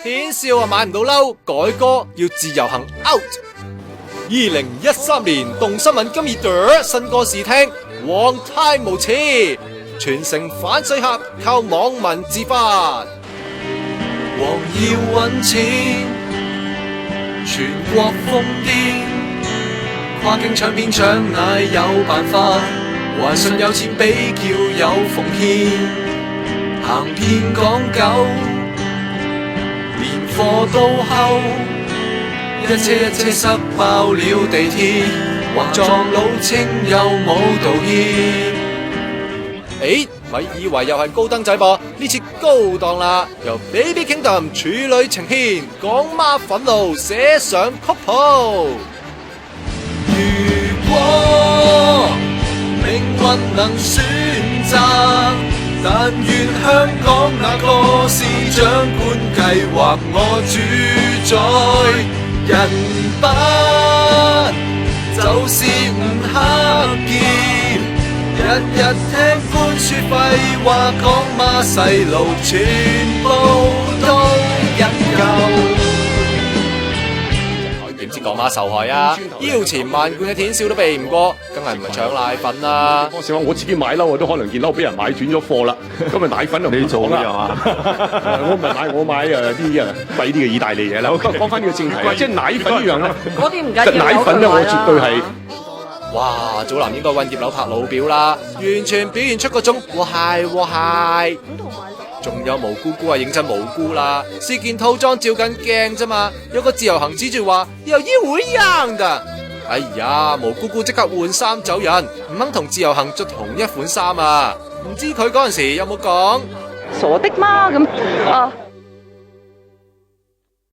天少啊買唔到褸，改歌要自由行 out。2013年動新聞今熱新歌試聽，黃太無恥，全城反水客靠網民自發。黃要揾錢，全國瘋癲，跨境唱片搶奶有辦法，還信有錢比叫有奉獻，行騙港九，連貨都睺，一車一車塞爆了地鐵，或撞老清又冇道歉。咪以為又係高登仔噃，呢次高檔啦，由 Baby Kingdom 處女情牽，港媽憤怒寫上曲譜。如果命運能選擇，但願香港那個市長官計劃我主宰，人不就是唔克儉，日日聽官說廢話，講馬細路全部都引咎。點知港媽受害啊？腰纏萬貫嘅天少都避唔過，梗係唔係搶奶粉啦？講笑話，我自己買褸我都可能件褸俾人買轉咗貨啦。咁啊奶粉就你做啦，我唔係買，我買啲貴啲嘅意大利嘢啦。講翻呢個正題，即係奶粉呢樣咧，嗰啲唔緊要，奶粉咧我絕對係。哇！祖藍應該揾葉劉拍老表啦，完全表現出嗰種和諧。仲有毛姑姑啊，認真無辜啦，試件套裝照緊鏡啫嘛，有個自由行指住話有衣會樣㗎。哎呀，毛姑姑即刻換衫走人，唔肯同自由行着同一款衫啊！唔知佢嗰陣時有冇講？傻的嗎？咁